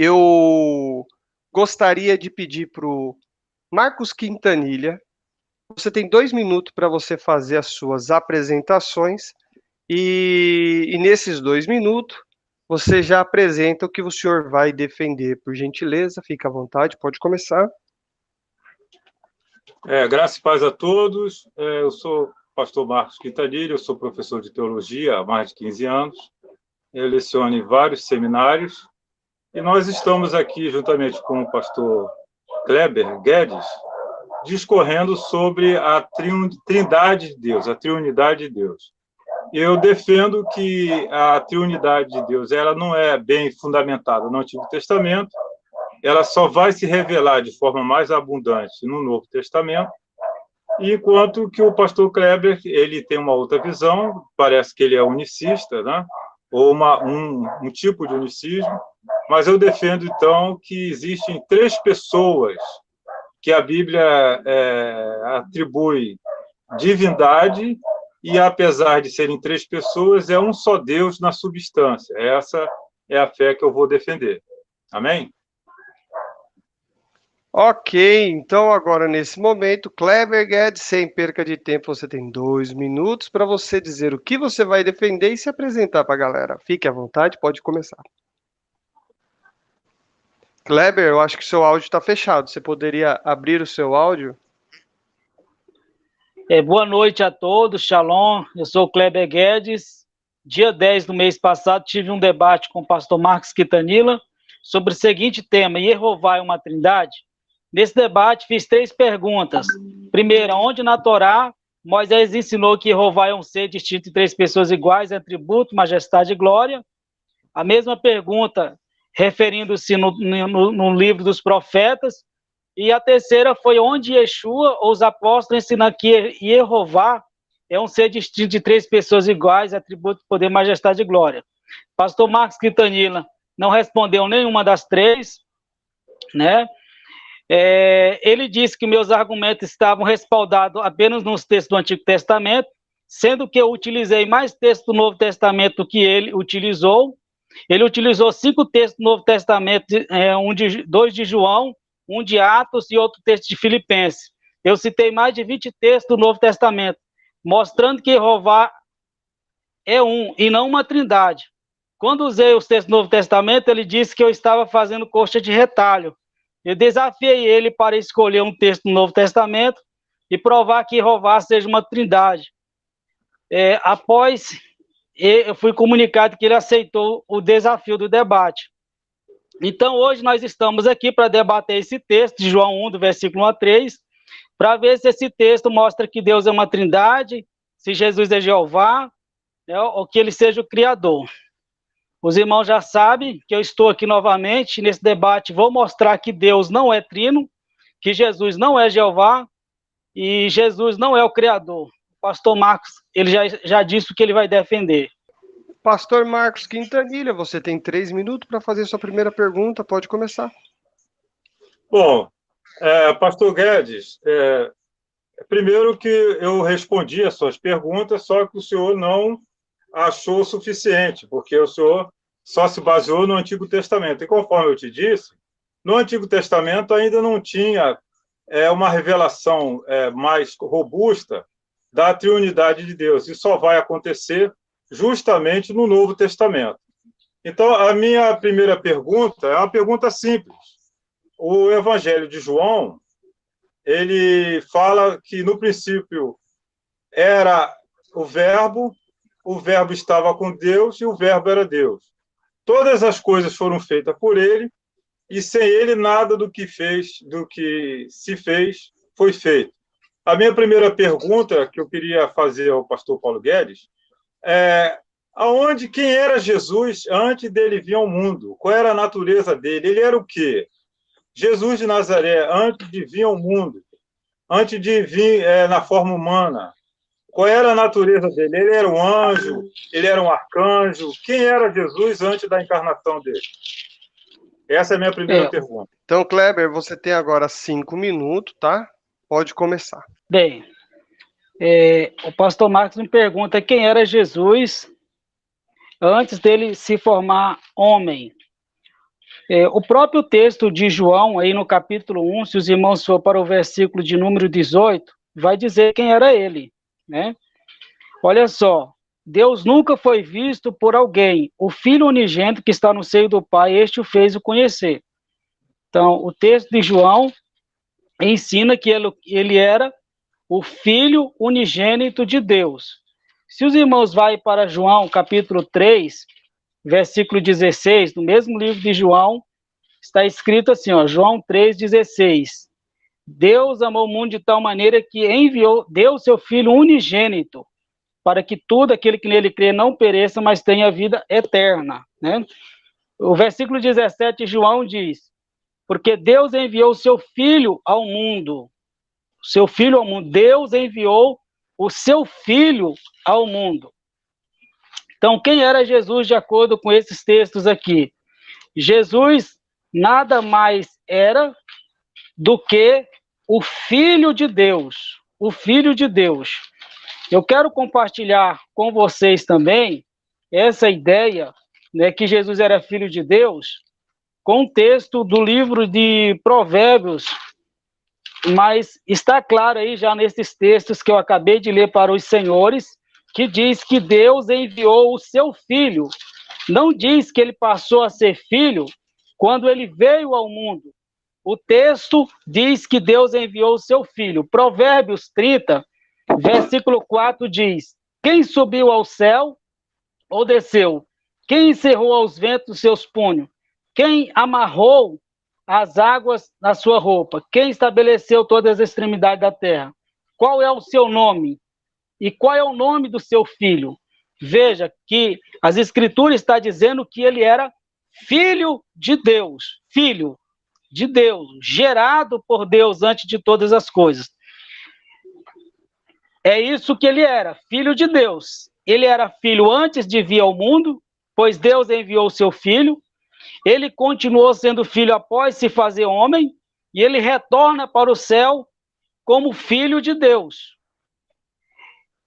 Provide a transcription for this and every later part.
eu gostaria de pedir para o Marcos Quintanilha. Você tem 2 minutos para você fazer as suas apresentações e nesses 2 minutos você já apresenta o que o senhor vai defender. Por gentileza, fica à vontade, pode começar. Graça e paz a todos. Eu sou o pastor Marcos Quintanilha, eu sou professor de teologia há mais de 15 anos. Eu leciono em vários seminários e nós estamos aqui, juntamente com o pastor Kleber Guedes, discorrendo sobre a trindade de Deus, a triunidade de Deus. Eu defendo que a triunidade de Deus ela não é bem fundamentada no Antigo Testamento, ela só vai se revelar de forma mais abundante no Novo Testamento, enquanto que o pastor Kleber ele tem uma outra visão, parece que ele é unicista, né? Ou um tipo de unicismo, mas eu defendo, então, que existem 3 pessoas que a Bíblia atribui divindade e, apesar de serem 3 pessoas, é um só Deus na substância. Essa é a fé que eu vou defender. Amém? Ok, então agora nesse momento, Kleber Guedes, sem perca de tempo, você tem 2 minutos para você dizer o que você vai defender e se apresentar para a galera. Fique à vontade, pode começar. Kleber, eu acho que seu áudio está fechado. Você poderia abrir o seu áudio? Boa noite a todos, Shalom. Eu sou o Kleber Guedes. Dia 10 do mês passado, tive um debate com o pastor Marcos Quintanilha sobre o seguinte tema: Jeová é uma trindade? Nesse debate, fiz 3 perguntas. Primeira, onde na Torá Moisés ensinou que Jeová é um ser distinto de 3 pessoas iguais, atributo, majestade e glória? A mesma pergunta, referindo-se no livro dos profetas. E a terceira foi onde Yeshua, ou os apóstolos, ensinam que Jeová é um ser distinto de 3 pessoas iguais, atributo, poder, majestade e glória. Pastor Marcos Quintanilha não respondeu nenhuma das 3, né? Ele disse que meus argumentos estavam respaldados apenas nos textos do Antigo Testamento, sendo que eu utilizei mais textos do Novo Testamento do que ele utilizou. Ele utilizou 5 textos do Novo Testamento, 2 de João, 1 de Atos e outro texto de Filipenses. Eu citei mais de 20 textos do Novo Testamento, mostrando que Jeová é um e não uma trindade. Quando usei os textos do Novo Testamento, ele disse que eu estava fazendo coxa de retalho. Eu desafiei ele para escolher um texto do Novo Testamento e provar que Jeová seja uma trindade. Após, eu fui comunicado que ele aceitou o desafio do debate. Então, hoje nós estamos aqui para debater esse texto de João 1, do versículo 1 a 3, para ver se esse texto mostra que Deus é uma trindade, se Jesus é Jeová, ou que ele seja o Criador. Os irmãos já sabem que eu estou aqui novamente nesse debate, vou mostrar que Deus não é trino, que Jesus não é Jeová e Jesus não é o Criador. O pastor Marcos, ele já disse o que ele vai defender. Pastor Marcos Quintanilha, você tem 3 minutos para fazer sua primeira pergunta, pode começar. Bom, pastor Guedes, primeiro que eu respondi as suas perguntas, só que o senhor não achou suficiente, porque o senhor só se baseou no Antigo Testamento. E conforme eu te disse, no Antigo Testamento ainda não tinha uma revelação mais robusta da triunidade de Deus. Isso só vai acontecer justamente no Novo Testamento. Então, a minha primeira pergunta é uma pergunta simples. O Evangelho de João, ele fala que no princípio era o Verbo estava com Deus e o Verbo era Deus. Todas as coisas foram feitas por ele e sem ele nada do que se fez foi feito. A minha primeira pergunta que eu queria fazer ao pastor Paulo Guedes quem era Jesus antes dele vir ao mundo? Qual era a natureza dele? Ele era o quê? Jesus de Nazaré, antes de vir ao mundo, antes de vir na forma humana, qual era a natureza dele? Ele era um anjo? Ele era um arcanjo? Quem era Jesus antes da encarnação dele? Essa é a minha primeira pergunta. Então, Kleber, você tem agora 5 minutos, tá? Pode começar. Bem, o pastor Marcos me pergunta quem era Jesus antes dele se formar homem. O próprio texto de João, aí no capítulo 1, se os irmãos for para o versículo de número 18, vai dizer quem era ele, né? Olha só, Deus nunca foi visto por alguém. O Filho unigênito que está no seio do Pai, este o fez o conhecer. Então, o texto de João ensina que ele era o Filho unigênito de Deus. Se os irmãos vão para João, capítulo 3, versículo 16, no mesmo livro de João, está escrito assim, ó, João 3,16. Deus amou o mundo de tal maneira que deu seu Filho unigênito, para que todo aquele que nele crê não pereça, mas tenha vida eterna, né? O versículo 17 de João diz, porque Deus enviou o seu Filho ao mundo, Deus enviou o seu Filho ao mundo. Então, quem era Jesus de acordo com esses textos aqui? Jesus nada mais era do que o Filho de Deus, o Filho de Deus. Eu quero compartilhar com vocês também essa ideia, né, que Jesus era Filho de Deus, com o texto do livro de Provérbios, mas está claro aí já nesses textos que eu acabei de ler para os senhores, que diz que Deus enviou o seu Filho. Não diz que ele passou a ser filho quando ele veio ao mundo. O texto diz que Deus enviou o seu Filho. Provérbios 30, versículo 4 diz, quem subiu ao céu ou desceu? Quem encerrou aos ventos seus punhos? Quem amarrou as águas na sua roupa? Quem estabeleceu todas as extremidades da terra? Qual é o seu nome? E qual é o nome do seu filho? Veja que as escrituras estão dizendo que ele era filho de Deus, gerado por Deus antes de todas as coisas. É isso que ele era, filho de Deus. Ele era filho antes de vir ao mundo, pois Deus enviou o seu filho. Ele continuou sendo filho após se fazer homem, e ele retorna para o céu como filho de Deus.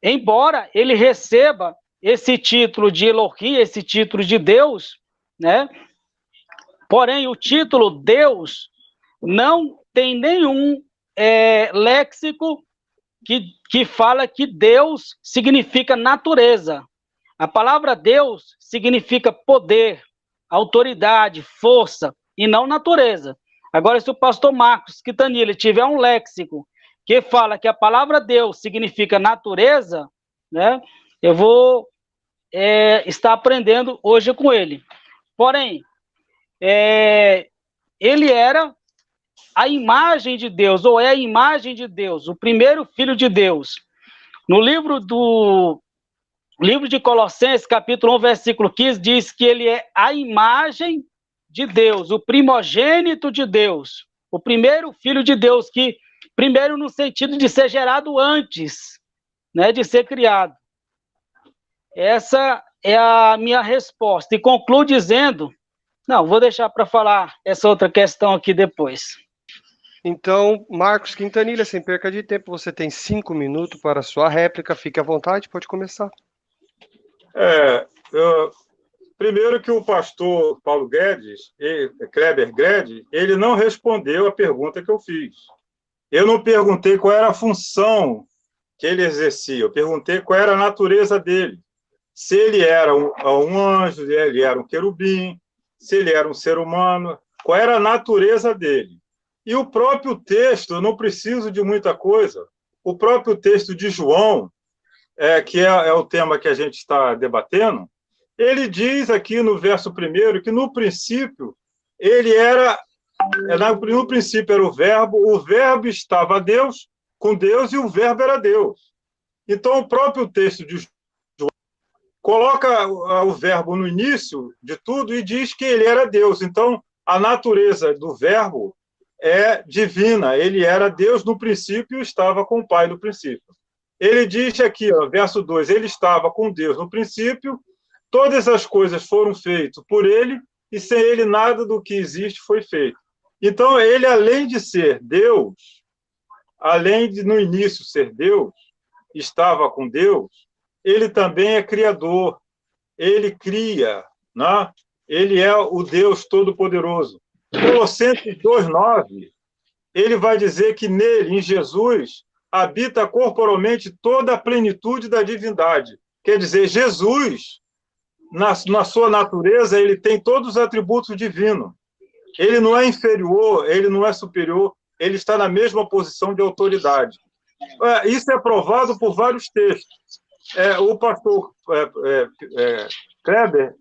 Embora ele receba esse título de Elohim, esse título de Deus, né? Porém, o título Deus não tem nenhum léxico que fala que Deus significa natureza. A palavra Deus significa poder, autoridade, força, e não natureza. Agora, se o pastor Marcos Quintanilha tiver um léxico que fala que a palavra Deus significa natureza, né, eu vou estar aprendendo hoje com ele. Porém, ele era a imagem de Deus, ou é a imagem de Deus, o primeiro filho de Deus. No livro de Colossenses, capítulo 1, versículo 15, diz que ele é a imagem de Deus, o primogênito de Deus, o primeiro filho de Deus, que primeiro no sentido de ser gerado antes, né, de ser criado. Essa é a minha resposta. E concluo dizendo, não, vou deixar para falar essa outra questão aqui depois. Então, Marcos Quintanilha, sem perca de tempo, você tem 5 minutos para a sua réplica. Fique à vontade, pode começar. Primeiro que o pastor Paulo Guedes, Kleber Guedes, ele não respondeu a pergunta que eu fiz. Eu não perguntei qual era a função que ele exercia, eu perguntei qual era a natureza dele. Se ele era um anjo, se ele era um querubim, se ele era um ser humano, qual era a natureza dele. E o próprio texto, eu não preciso de muita coisa, o próprio texto de João, que é o tema que a gente está debatendo, ele diz aqui no verso 1 que no princípio ele era, no princípio era o verbo estava com Deus e o verbo era Deus. Então o próprio texto de João coloca o verbo no início de tudo e diz que ele era Deus. Então a natureza do verbo é divina, ele era Deus no princípio e estava com o Pai no princípio. Ele diz aqui, verso 2, ele estava com Deus no princípio, todas as coisas foram feitas por ele, e sem ele nada do que existe foi feito. Então, ele, além de ser Deus, além de no início ser Deus, estava com Deus, ele também é criador, ele cria, né? ele é o Deus Todo-Poderoso. Colossenses 2:9, ele vai dizer que nele, em Jesus, habita corporalmente toda a plenitude da divindade. Quer dizer, Jesus, na sua natureza, ele tem todos os atributos divinos. Ele não é inferior, ele não é superior, ele está na mesma posição de autoridade. Isso é provado por vários textos. O pastor Kleber,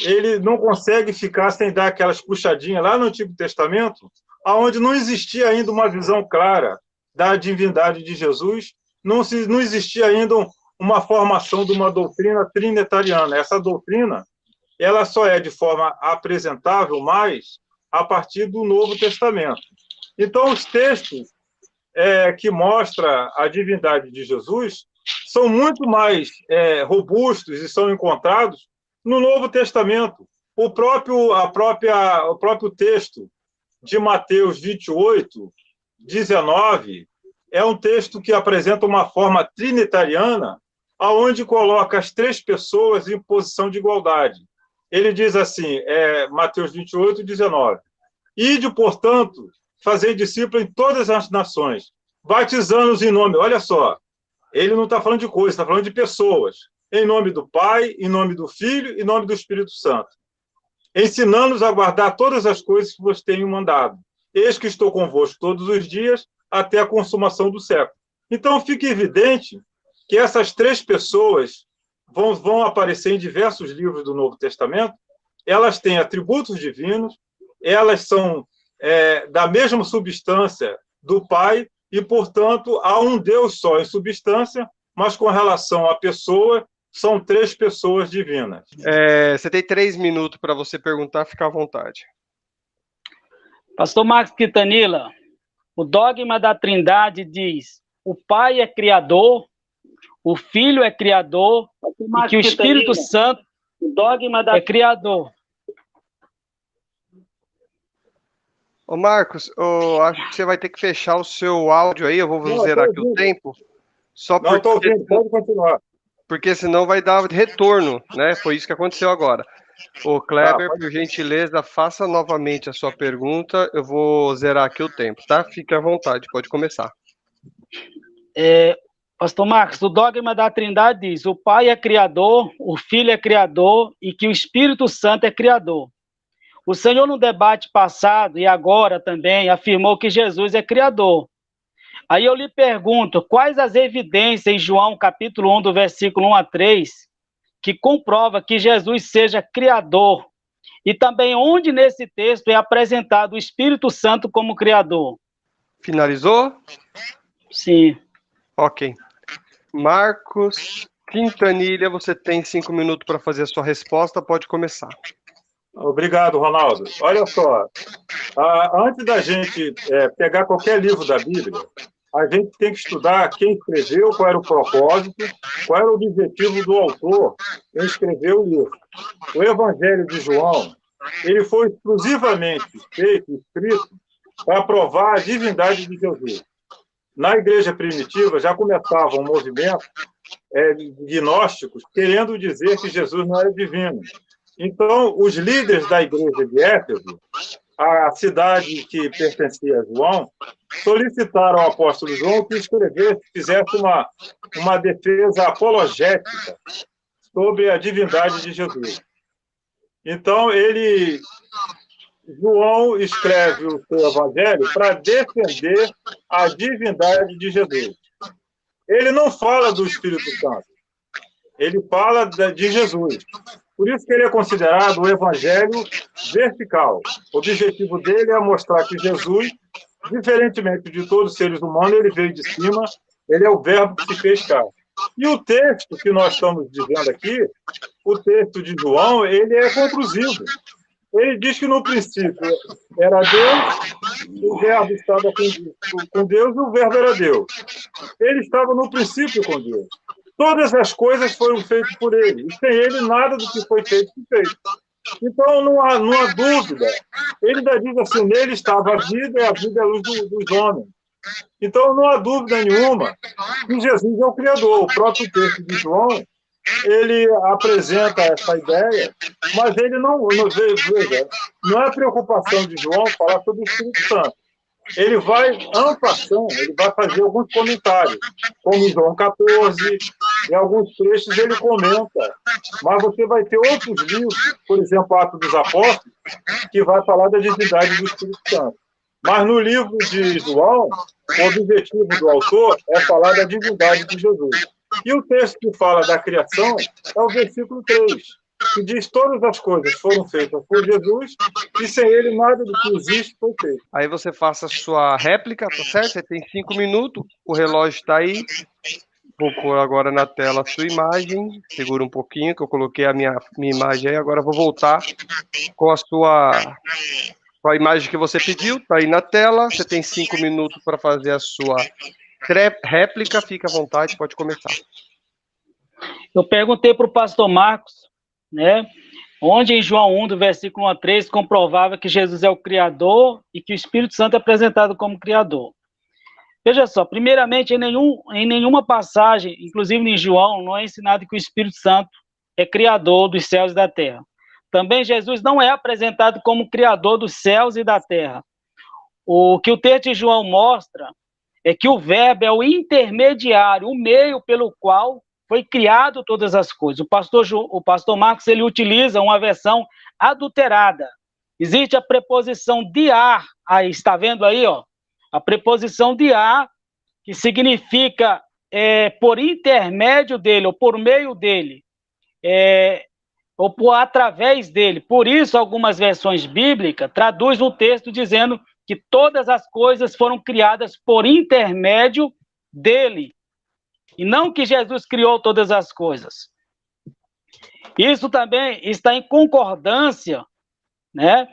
ele não consegue ficar sem dar aquelas puxadinhas lá no Antigo Testamento, onde não existia ainda uma visão clara da divindade de Jesus, não existia ainda uma formação de uma doutrina trinitariana. Essa doutrina, ela só é de forma apresentável mais a partir do Novo Testamento. Então, os textos que mostram a divindade de Jesus são muito mais robustos e são encontrados no Novo Testamento. O próprio texto de Mateus 28:19 é um texto que apresenta uma forma trinitariana, aonde coloca as três pessoas em posição de igualdade. Ele diz assim, Mateus 28:19, ide, portanto, fazer discípulo em todas as nações, batizando-os em nome, olha só, ele não está falando de coisas, está falando de pessoas, em nome do Pai, em nome do Filho, em nome do Espírito Santo, ensinando-os a guardar todas as coisas que vos tenho mandado. Eis que estou convosco todos os dias, até a consumação do século. Então, fica evidente que essas três pessoas vão aparecer em diversos livros do Novo Testamento, elas têm atributos divinos, elas são da mesma substância do Pai, e, portanto, há um Deus só em substância, mas com relação à pessoa, são três pessoas divinas. Você tem 3 minutos para você perguntar, fica à vontade. Pastor Marcos Quintanilla, o dogma da Trindade diz: o Pai é criador, o Filho é criador e que o Espírito Santo é criador. Ô Marcos, eu acho que você vai ter que fechar o seu áudio aí, eu vou zerar aqui o tempo. Não, estou ouvindo, pode continuar. Porque senão vai dar retorno, né? Foi isso que aconteceu agora. Ô Kleber, por gentileza, faça novamente a sua pergunta, eu vou zerar aqui o tempo, tá? Fique à vontade, pode começar. Pastor Marcos, o dogma da Trindade diz: o Pai é criador, o Filho é criador e que o Espírito Santo é criador. O Senhor, no debate passado e agora também, afirmou que Jesus é criador. Aí eu lhe pergunto, quais as evidências em João capítulo 1, do versículo 1 a 3, que comprova que Jesus seja criador? E também onde nesse texto é apresentado o Espírito Santo como criador? Finalizou? Sim. Ok. Marcos Quintanilla, você tem 5 minutos para fazer a sua resposta, pode começar. Obrigado, Ronaldo. Olha só, antes da gente pegar qualquer livro da Bíblia, a gente tem que estudar quem escreveu, qual era o propósito, qual era o objetivo do autor em escrever o livro. O Evangelho de João, ele foi exclusivamente escrito para provar a divindade de Jesus. Na igreja primitiva já começava um movimento de gnósticos querendo dizer que Jesus não era divino. Então, os líderes da igreja de Éfeso, a cidade que pertencia a João, solicitaram ao apóstolo João que fizesse uma defesa apologética sobre a divindade de Jesus. Então, João escreve o seu evangelho para defender a divindade de Jesus. Ele não fala do Espírito Santo, ele fala de Jesus. Por isso que ele é considerado o evangelho vertical. O objetivo dele é mostrar que Jesus, diferentemente de todos os seres humanos, ele veio de cima, ele é o verbo que se fez carne. E o texto que nós estamos dizendo aqui, o texto de João, ele é conclusivo. Ele diz que no princípio era Deus, o verbo estava com Deus e o verbo era Deus. Ele estava no princípio com Deus. Todas as coisas foram feitas por ele. E sem ele, nada do que foi feito foi feito. Então, não há dúvida. Ele ainda diz assim, nele estava a vida e a vida é a luz dos homens. Então, não há dúvida nenhuma que Jesus é o Criador. O próprio texto de João, ele apresenta essa ideia, mas ele veja, não é preocupação de João falar sobre o Espírito Santo. Ele vai, en passant, ele vai fazer alguns comentários, como em João 14, em alguns trechos ele comenta, mas você vai ter outros livros, por exemplo, Atos dos Apóstolos, que vai falar da divindade do Espírito Santo. Mas no livro de João, o objetivo do autor é falar da divindade de Jesus. E o texto que fala da criação é o versículo 3, que diz que todas as coisas foram feitas por Jesus e sem ele nada do que existe foi feito. Aí você faça a sua réplica, tá certo? Você tem 5 minutos, o relógio está aí. Vou pôr agora na tela a sua imagem. Segura um pouquinho, que eu coloquei a minha imagem aí. Agora eu vou voltar com a imagem que você pediu. Está aí na tela. Você tem 5 minutos para fazer a sua réplica. Fica à vontade, pode começar. Eu perguntei para o pastor Marcos, né, onde em João 1, do versículo 1 a 3, comprovava que Jesus é o Criador e que o Espírito Santo é apresentado como Criador. Veja só, primeiramente, em nenhuma passagem, inclusive em João, não é ensinado que o Espírito Santo é Criador dos céus e da terra. Também Jesus não é apresentado como Criador dos céus e da terra. O que o texto de João mostra é que o Verbo é o intermediário, o meio pelo qual foi criado todas as coisas. O pastor Marcos, ele utiliza uma versão adulterada. Existe a preposição diar, aí, está vendo aí, ó? A preposição diar, que significa por intermédio dele, ou por meio dele, ou por através dele. Por isso, algumas versões bíblicas traduzem o texto dizendo que todas as coisas foram criadas por intermédio dele. E não que Jesus criou todas as coisas. Isso também está em concordância, né,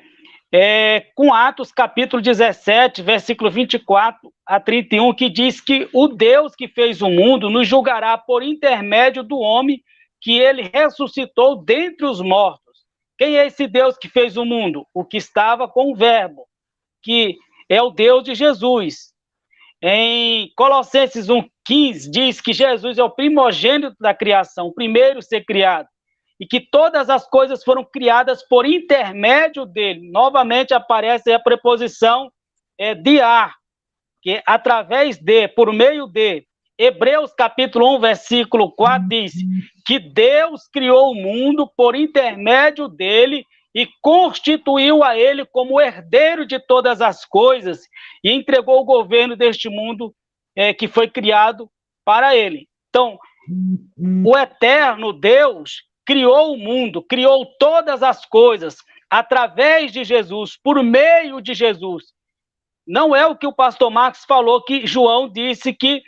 com Atos capítulo 17, versículo 24 a 31, que diz que o Deus que fez o mundo nos julgará por intermédio do homem que ele ressuscitou dentre os mortos. Quem é esse Deus que fez o mundo? O que estava com o Verbo, que é o Deus de Jesus. Em Colossenses 1,15 diz que Jesus é o primogênito da criação, o primeiro a ser criado, e que todas as coisas foram criadas por intermédio dele. Novamente aparece a preposição diar, que é através de, por meio de. Hebreus capítulo 1, versículo 4 diz que Deus criou o mundo por intermédio dele e constituiu a ele como herdeiro de todas as coisas e entregou o governo deste mundo que foi criado para ele. Então, o eterno Deus criou o mundo, criou todas as coisas através de Jesus, por meio de Jesus. Não é o que o pastor Marcos falou, que João disse que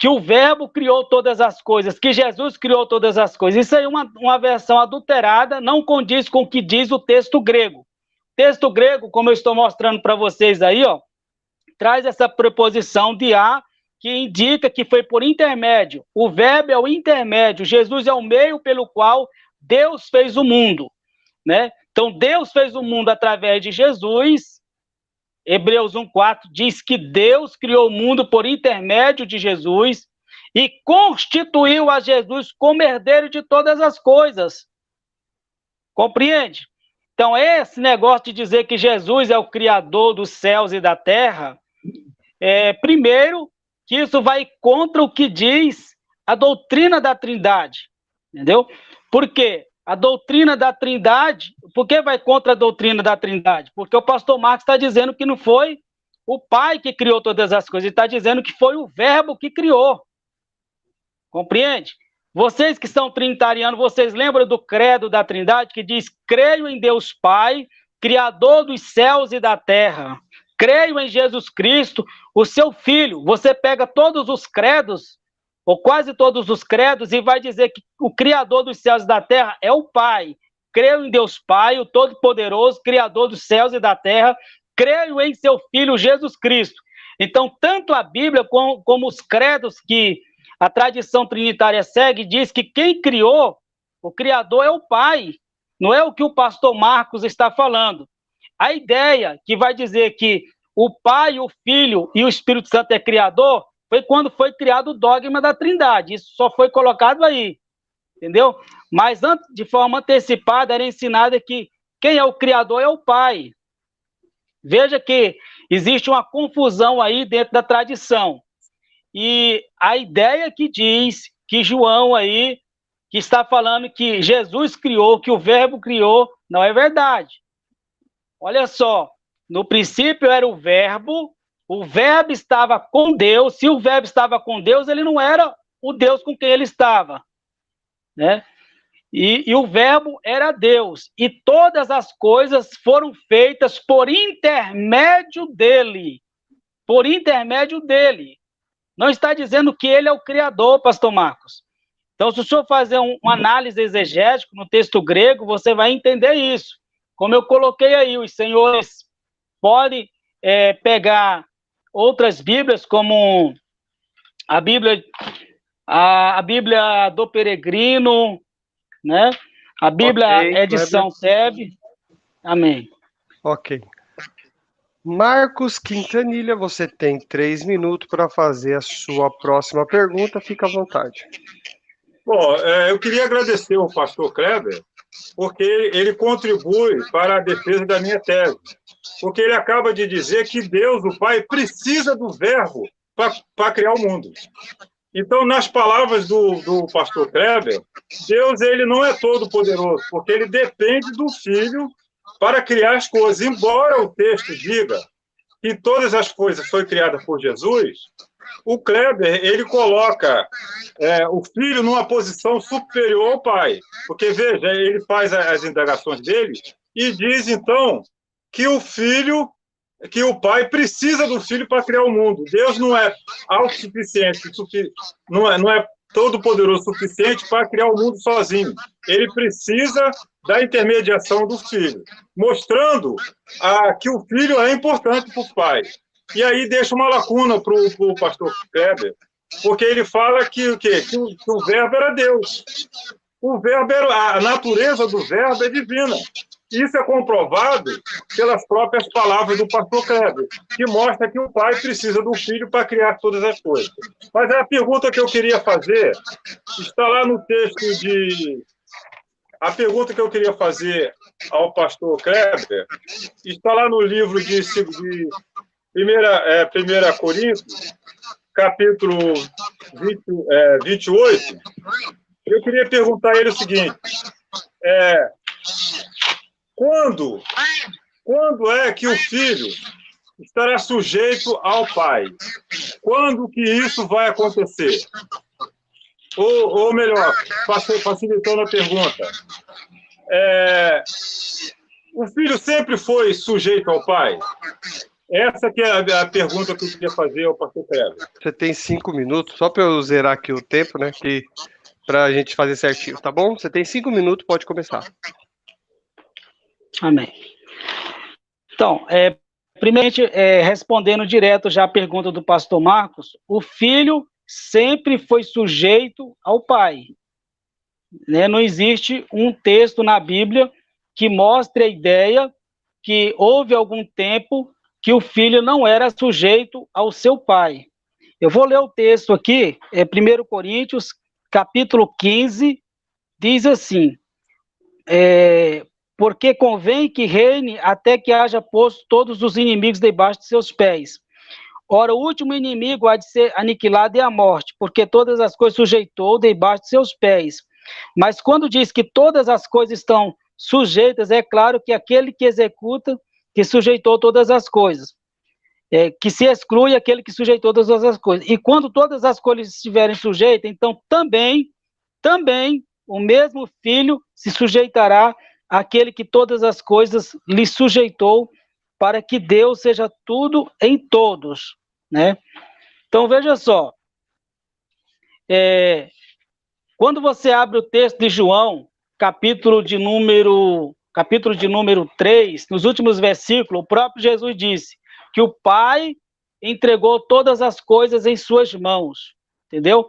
o Verbo criou todas as coisas, que Jesus criou todas as coisas. Isso aí é uma versão adulterada, não condiz com o que diz o texto grego. O texto grego, como eu estou mostrando para vocês aí, ó, traz essa preposição diar, que indica que foi por intermédio. O Verbo é o intermédio, Jesus é o meio pelo qual Deus fez o mundo, né? Então, Deus fez o mundo através de Jesus. Hebreus 1,4 diz que Deus criou o mundo por intermédio de Jesus e constituiu a Jesus como herdeiro de todas as coisas. Compreende? Então, esse negócio de dizer que Jesus é o criador dos céus e da terra, primeiro, que isso vai contra o que diz a doutrina da Trindade, entendeu? Por quê? A doutrina da Trindade, por que vai contra a doutrina da Trindade? Porque o pastor Marcos está dizendo que não foi o Pai que criou todas as coisas, ele está dizendo que foi o Verbo que criou. Compreende? Vocês que são trinitarianos, vocês lembram do credo da Trindade, que diz: creio em Deus Pai, Criador dos céus e da terra. Creio em Jesus Cristo, o seu Filho. Você pega todos os credos, ou quase todos os credos, e vai dizer que o Criador dos céus e da terra é o Pai. Creio em Deus Pai, o Todo-Poderoso, Criador dos céus e da terra. Creio em seu Filho Jesus Cristo. Então, tanto a Bíblia como os credos que a tradição trinitária segue, diz que quem criou, o Criador é o Pai. Não é o que o pastor Marcos está falando. A ideia que vai dizer que o Pai, o Filho e o Espírito Santo é Criador foi quando foi criado o dogma da Trindade. Isso só foi colocado aí, entendeu? Mas de forma antecipada era ensinado que quem é o Criador é o Pai. Veja que existe uma confusão aí dentro da tradição. E a ideia que diz que João aí, que está falando que Jesus criou, que o Verbo criou, não é verdade. Olha só, no princípio era o Verbo estava com Deus. Se o Verbo estava com Deus, ele não era o Deus com quem ele estava, né? E o Verbo era Deus, e todas as coisas foram feitas por intermédio dele. Por intermédio dele. Não está dizendo que ele é o Criador, pastor Marcos. Então, se o senhor fazer uma análise exegética no texto grego, você vai entender isso. Como eu coloquei aí, os senhores podem pegar outras Bíblias, como a Bíblia do Peregrino, né? A Bíblia edição SEB. Amém. Ok. Marcos Quintanilha, você tem 3 minutos para fazer a sua próxima pergunta. Fica à vontade. Bom, eu queria agradecer ao pastor Kleber, porque ele contribui para a defesa da minha tese. Porque ele acaba de dizer que Deus, o Pai, precisa do Verbo para criar o mundo. Então, nas palavras do pastor Kleber, Deus ele não é todo poderoso, porque ele depende do Filho para criar as coisas. Embora o texto diga que todas as coisas foram criadas por Jesus, o Kleber ele coloca o Filho numa posição superior ao Pai. Porque, veja, ele faz as indagações dele e diz, então, que o Pai precisa do Filho para criar o mundo. Deus não é autossuficiente, não é todo-poderoso o suficiente para criar o mundo sozinho. Ele precisa da intermediação do Filho, mostrando que o Filho é importante para o Pai. E aí deixa uma lacuna para o pastor Kleber, porque ele fala que o Verbo era Deus. O Verbo a natureza do Verbo é divina. Isso é comprovado pelas próprias palavras do pastor Kleber, que mostra que o Pai precisa do Filho para criar todas as coisas. Mas a pergunta que eu queria fazer está lá no texto de... A pergunta que eu queria fazer ao pastor Kleber está lá no livro de 1 Coríntios, capítulo 28. Eu queria perguntar a ele o seguinte... Quando é que o Filho estará sujeito ao Pai? Quando que isso vai acontecer? Ou melhor, facilitando a pergunta, o Filho sempre foi sujeito ao Pai? Essa que é a pergunta que eu queria fazer ao pastor Pedro. Você tem 5 minutos, só para eu zerar aqui o tempo, né? Para a gente fazer certinho, tá bom? Você tem 5 minutos, pode começar. Amém. Então, primeiramente, respondendo direto já a pergunta do pastor Marcos, o Filho sempre foi sujeito ao Pai. Né? Não existe um texto na Bíblia que mostre a ideia que houve algum tempo que o Filho não era sujeito ao seu Pai. Eu vou ler o texto aqui, 1 Coríntios, capítulo 15, diz assim... porque convém que reine até que haja posto todos os inimigos debaixo de seus pés. Ora, o último inimigo há de ser aniquilado é a morte, porque todas as coisas sujeitou debaixo de seus pés. Mas quando diz que todas as coisas estão sujeitas, é claro que aquele que executa, que sujeitou todas as coisas. Que se exclui aquele que sujeitou todas as coisas. E quando todas as coisas estiverem sujeitas, então também o mesmo Filho se sujeitará aquele que todas as coisas lhe sujeitou, para que Deus seja tudo em todos, né? Então, veja só, quando você abre o texto de João, capítulo de número 3, nos últimos versículos, o próprio Jesus disse que o Pai entregou todas as coisas em suas mãos, entendeu?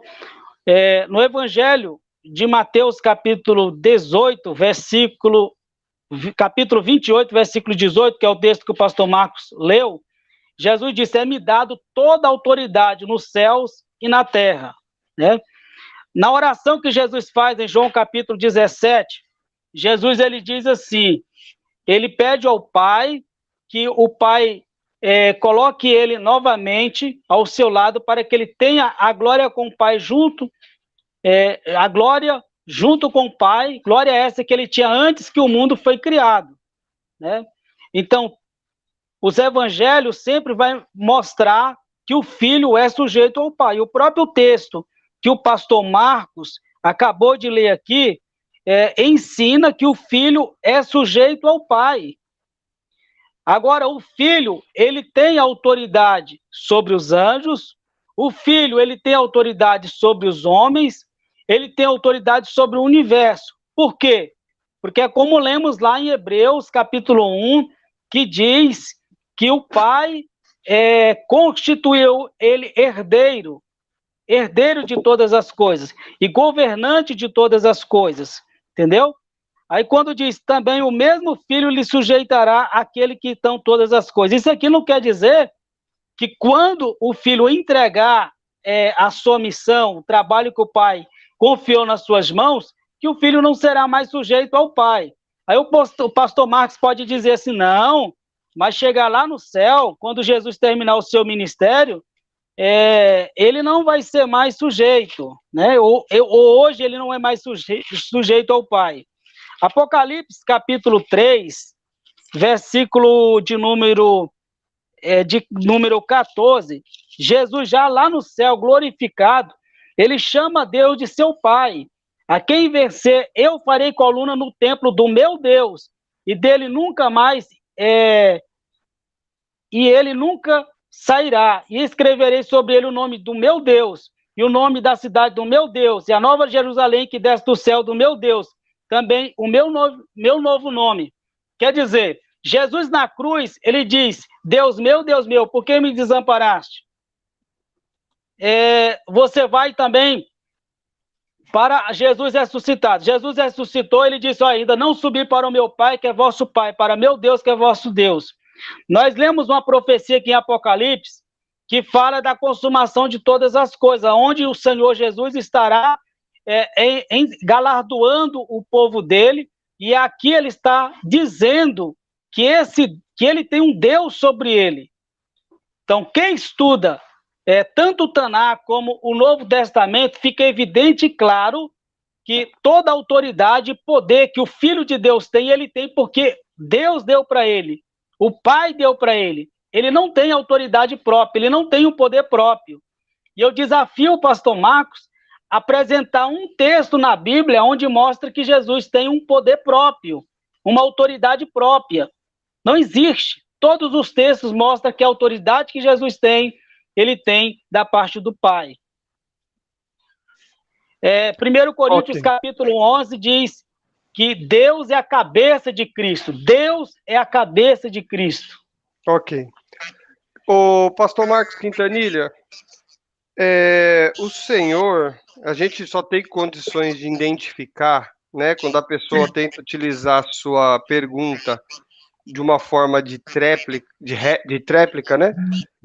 No Evangelho de Mateus, capítulo 18, capítulo 28, versículo 18, que é o texto que o pastor Marcos leu, Jesus disse, é-me dado toda a autoridade nos céus e na terra, né? Na oração que Jesus faz em João capítulo 17, Jesus ele diz assim, ele pede ao Pai que o Pai coloque ele novamente ao seu lado para que ele tenha a glória com o Pai junto, a glória junto com o Pai, glória essa que ele tinha antes que o mundo foi criado, né? Então, os evangelhos sempre vai mostrar que o filho é sujeito ao pai. O próprio texto que o pastor Marcos acabou de ler aqui, ensina que o filho é sujeito ao pai. Agora, o filho, ele tem autoridade sobre os anjos, o filho, ele tem autoridade sobre os homens, ele tem autoridade sobre o universo. Por quê? Porque é como lemos lá em Hebreus, capítulo 1, que diz que o pai constituiu ele herdeiro de todas as coisas, e governante de todas as coisas, entendeu? Aí quando diz também, o mesmo filho lhe sujeitará aquele que estão todas as coisas. Isso aqui não quer dizer que quando o filho entregar a sua missão, o trabalho que o pai confiou nas suas mãos, que o filho não será mais sujeito ao pai. Aí o pastor Marcos pode dizer assim, não, mas chegar lá no céu, quando Jesus terminar o seu ministério, ele não vai ser mais sujeito, né? Ou hoje ele não é mais sujeito ao Pai. Apocalipse, capítulo 3, versículo de número 14, Jesus já lá no céu, glorificado, ele chama Deus de seu Pai. A quem vencer, eu farei coluna no templo do meu Deus, e dele nunca mais... e ele nunca sairá, e escreverei sobre ele o nome do meu Deus, e o nome da cidade do meu Deus, e a nova Jerusalém que desce do céu do meu Deus, também o meu novo nome. Quer dizer, Jesus na cruz, ele diz, Deus meu, por que me desamparaste? Você vai também para Jesus ressuscitado. Jesus ressuscitou, ele disse, ainda não subi para o meu Pai, que é vosso Pai, para meu Deus, que é vosso Deus. Nós lemos uma profecia aqui em Apocalipse que fala da consumação de todas as coisas, onde o Senhor Jesus estará galardoando o povo dele, e aqui ele está dizendo que ele tem um Deus sobre ele. Então, quem estuda tanto o Taná como o Novo Testamento, fica evidente e claro que toda a autoridade e poder que o Filho de Deus tem, ele tem porque Deus deu para ele. O Pai deu para ele. Ele não tem autoridade própria, ele não tem o poder próprio. E eu desafio o pastor Marcos a apresentar um texto na Bíblia onde mostra que Jesus tem um poder próprio, uma autoridade própria. Não existe. Todos os textos mostram que a autoridade que Jesus tem, ele tem da parte do Pai. 1 Coríntios capítulo 11 diz que Deus é a cabeça de Cristo. Deus é a cabeça de Cristo. Ok. O pastor Marcos Quintanilha, o Senhor, a gente só tem condições de identificar, né, quando a pessoa tenta utilizar a sua pergunta de uma forma de tréplica, né?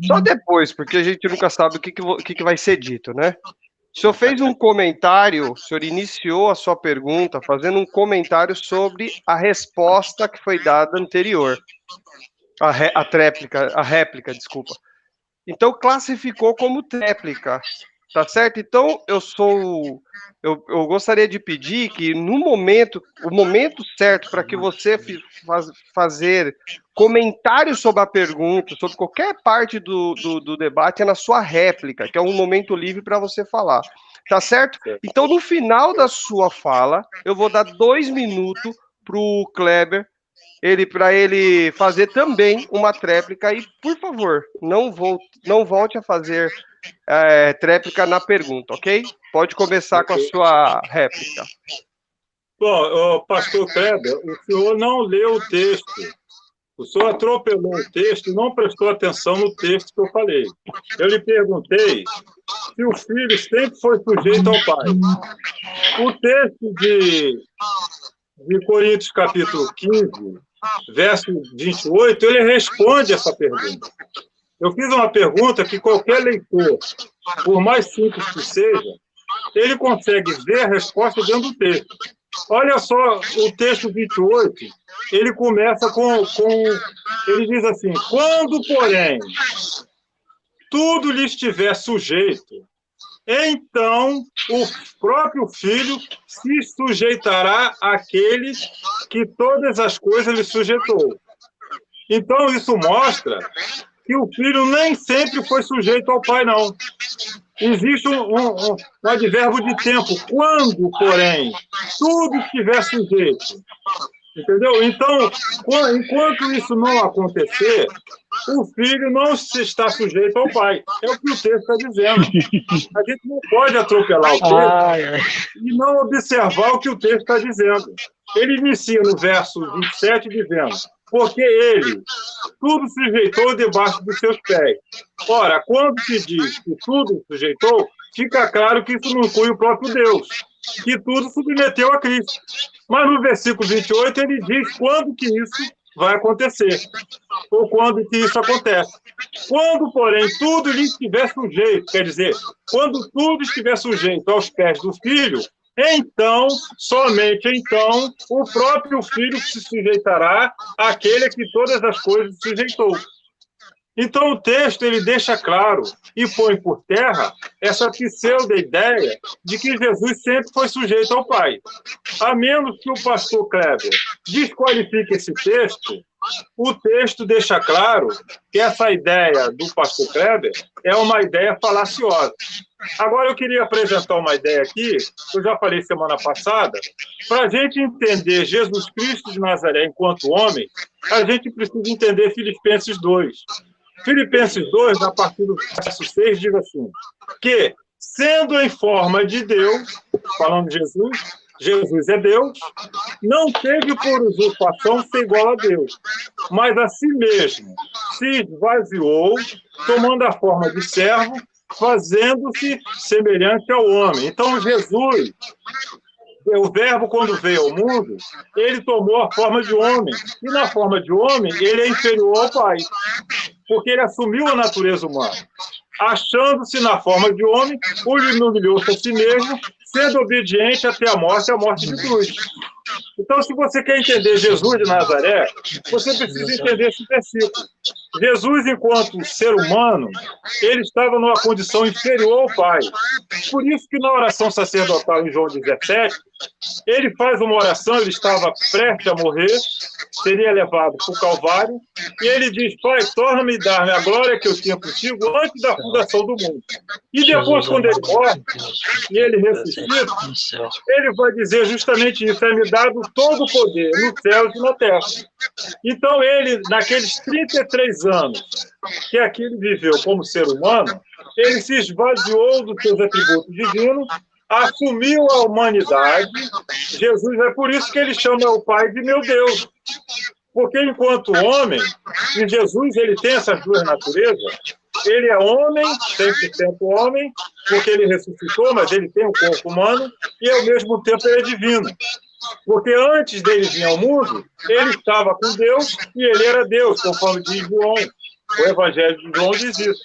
Só depois, porque a gente nunca sabe o que vai ser dito, né? O senhor fez um comentário, o senhor iniciou a sua pergunta fazendo um comentário sobre a resposta que foi dada anterior. A réplica, desculpa. Então, classificou como tréplica, tá certo? Então, eu gostaria de pedir que o momento certo para que você fazer comentários sobre a pergunta, sobre qualquer parte do debate, é na sua réplica, que é um momento livre para você falar, tá certo? Então, no final da sua fala, eu vou dar 2 minutos para o Kleber, para ele fazer também uma tréplica, e, por favor, não volte a fazer tréplica na pergunta, ok? Pode começar com a sua réplica. Bom, pastor Kleber, o senhor não leu o texto. O senhor atropelou o texto e não prestou atenção no texto que eu falei. Eu lhe perguntei se o filho sempre foi sujeito ao pai. O texto de Coríntios, capítulo 15, verso 28, ele responde essa pergunta. Eu fiz uma pergunta que qualquer leitor, por mais simples que seja, ele consegue ver a resposta dentro do texto. Olha só o texto 28, ele começa ele diz assim, quando, porém, tudo lhe estiver sujeito, então o próprio Filho se sujeitará àquele que todas as coisas lhe sujeitou. Então, isso mostra que o Filho nem sempre foi sujeito ao Pai, não. Existe um advérbio de tempo. Quando, porém, tudo estiver sujeito. Entendeu? Então, enquanto isso não acontecer, o filho não está sujeito ao pai. É o que o texto está dizendo. A gente não pode atropelar o texto e não observar o que o texto está dizendo. Ele inicia no verso 27 dizendo, porque ele tudo sujeitou debaixo dos seus pés. Ora, quando se diz que tudo sujeitou, fica claro que isso não inclui o próprio Deus, que tudo submeteu a Cristo. Mas no versículo 28 ele diz quando que isso vai acontecer, ou quando que isso acontece. Quando, porém, tudo lhe estiver sujeito, quer dizer, quando tudo estiver sujeito aos pés do Filho, então, somente então, o próprio Filho se sujeitará àquele que todas as coisas sujeitou. Então, o texto ele deixa claro e põe por terra essa pseudo-ideia de que Jesus sempre foi sujeito ao Pai. A menos que o pastor Kleber desqualifique esse texto, o texto deixa claro que essa ideia do pastor Kleber é uma ideia falaciosa. Agora, eu queria apresentar uma ideia aqui, que eu já falei semana passada, para a gente entender Jesus Cristo de Nazaré enquanto homem, a gente precisa entender Filipenses 2. Filipenses 2, a partir do verso 6, diz assim, que, sendo em forma de Deus, falando de Jesus, Jesus é Deus, não teve por usurpação ser igual a Deus, mas a si mesmo se esvaziou, tomando a forma de servo, fazendo-se semelhante ao homem. Então, Jesus, o verbo, quando veio ao mundo, ele tomou a forma de homem, e na forma de homem, ele é inferior ao Pai, porque ele assumiu a natureza humana. Achando-se na forma de homem, ele humilhou-se a si mesmo, sendo obediente até a morte de cruz. Então, se você quer entender Jesus de Nazaré, você precisa entender esse versículo. Jesus, enquanto ser humano, ele estava numa condição inferior ao Pai. Por isso que na oração sacerdotal em João 17, ele faz uma oração, ele estava prestes a morrer, seria levado para o Calvário, e ele diz, Pai, torna-me dar-me a glória que eu tinha contigo antes da fundação do mundo. E depois, quando ele morre, e ele ressuscita, ele vai dizer justamente isso, é-me dado todo o poder no céu e na terra. Então ele, naqueles 33 anos que aqui ele viveu como ser humano, ele se esvaziou dos seus atributos divinos, assumiu a humanidade. Jesus, é por isso que ele chama o Pai de meu Deus. Porque enquanto homem, e Jesus ele tem essas duas naturezas, ele é homem, 100% homem, porque ele ressuscitou, mas ele tem o corpo humano, e ao mesmo tempo ele é divino. Porque antes dele vir ao mundo, ele estava com Deus e ele era Deus, conforme diz João. O Evangelho de João diz isso.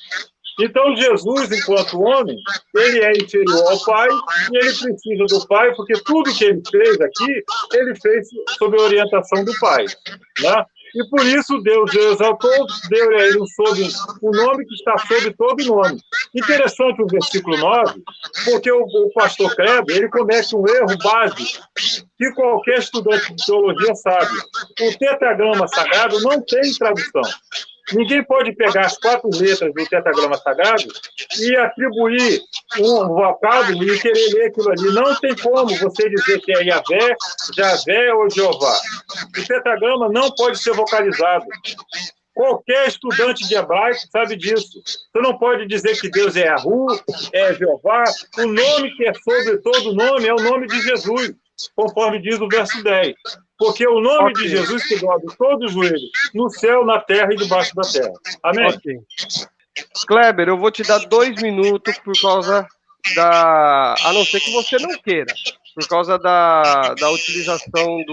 Então, Jesus, enquanto homem, ele é inferior ao Pai e ele precisa do Pai, porque tudo que ele fez aqui, ele fez sob a orientação do Pai. Né? E por isso Deus exaltou, deu a ele o nome que está sobre todo nome. Interessante o versículo 9, porque o pastor Kleber, ele comete um erro básico que qualquer estudante de teologia sabe. O tetragrama sagrado não tem tradução. Ninguém pode pegar as 4 letras do tetragrama sagrado e atribuir um vocábulo e querer ler aquilo ali. Não tem como você dizer que é Yahvé, Javé ou Jeová. O tetragrama não pode ser vocalizado. Qualquer estudante de hebraico sabe disso. Você não pode dizer que Deus é Yahu, é Jeová. O nome que é sobre todo nome é o nome de Jesus, conforme diz o verso 10. Porque o nome de Jesus que dobre todo o joelho, no céu, na terra e debaixo da terra. Amém? Okay. Kleber, eu vou te dar 2 minutos por causa da... A não ser que você não queira. Por causa da utilização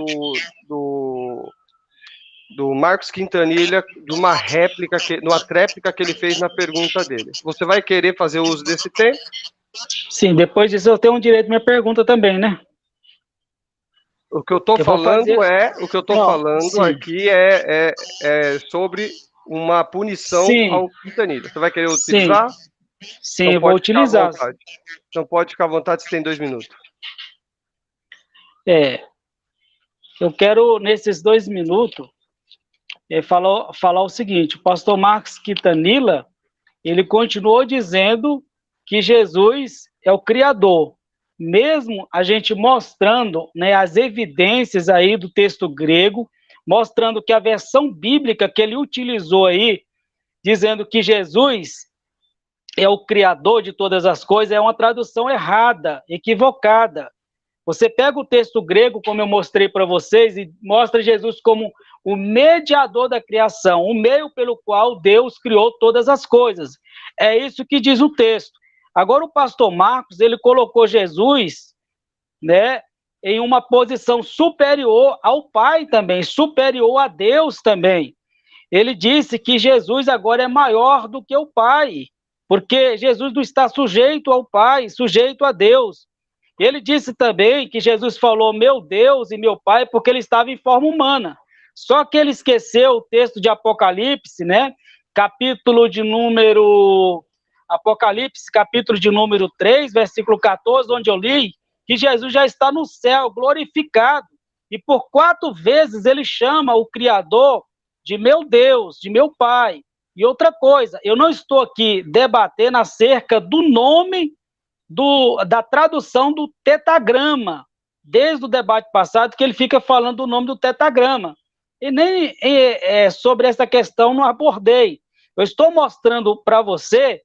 do Marcos Quintanilha, de uma réplica, uma tréplica que ele fez na pergunta dele. Você vai querer fazer uso desse tempo? Sim, depois disso eu tenho um direito à minha pergunta também, né? O que eu estou falando sim. aqui é sobre uma punição ao Quintanilha. Você vai querer utilizar? Sim, então eu vou utilizar. Então pode ficar à vontade, você tem 2 minutos. Eu quero, nesses 2 minutos, falar o seguinte: o pastor Marcos Quintanilha, ele continuou dizendo que Jesus é o Criador, mesmo a gente mostrando, né, as evidências aí do texto grego, mostrando que a versão bíblica que ele utilizou aí, dizendo que Jesus é o Criador de todas as coisas, é uma tradução errada, equivocada. Você pega o texto grego, como eu mostrei para vocês, e mostra Jesus como o mediador da criação, o meio pelo qual Deus criou todas as coisas. É isso que diz o texto. Agora, o pastor Marcos, ele colocou Jesus, né, em uma posição superior ao Pai também, superior a Deus também. Ele disse que Jesus agora é maior do que o Pai, porque Jesus não está sujeito ao Pai, sujeito a Deus. Ele disse também que Jesus falou meu Deus e meu Pai porque ele estava em forma humana. Só que ele esqueceu o texto de Apocalipse, né? Apocalipse, capítulo de número 3, versículo 14, onde eu li que Jesus já está no céu, glorificado. E por 4 vezes ele chama o Criador de meu Deus, de meu Pai. E outra coisa, eu não estou aqui debatendo acerca do nome da tradução do tetagrama, desde o debate passado que ele fica falando do nome do tetagrama. E nem sobre essa questão não abordei. Eu estou mostrando para você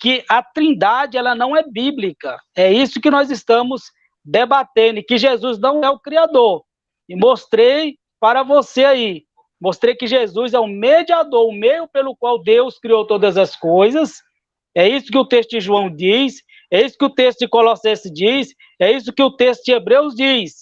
que a Trindade ela não é bíblica. É isso que nós estamos debatendo, e que Jesus não é o Criador. E mostrei para você aí. Mostrei que Jesus é o mediador, o meio pelo qual Deus criou todas as coisas. É isso que o texto de João diz, é isso que o texto de Colossenses diz, é isso que o texto de Hebreus diz.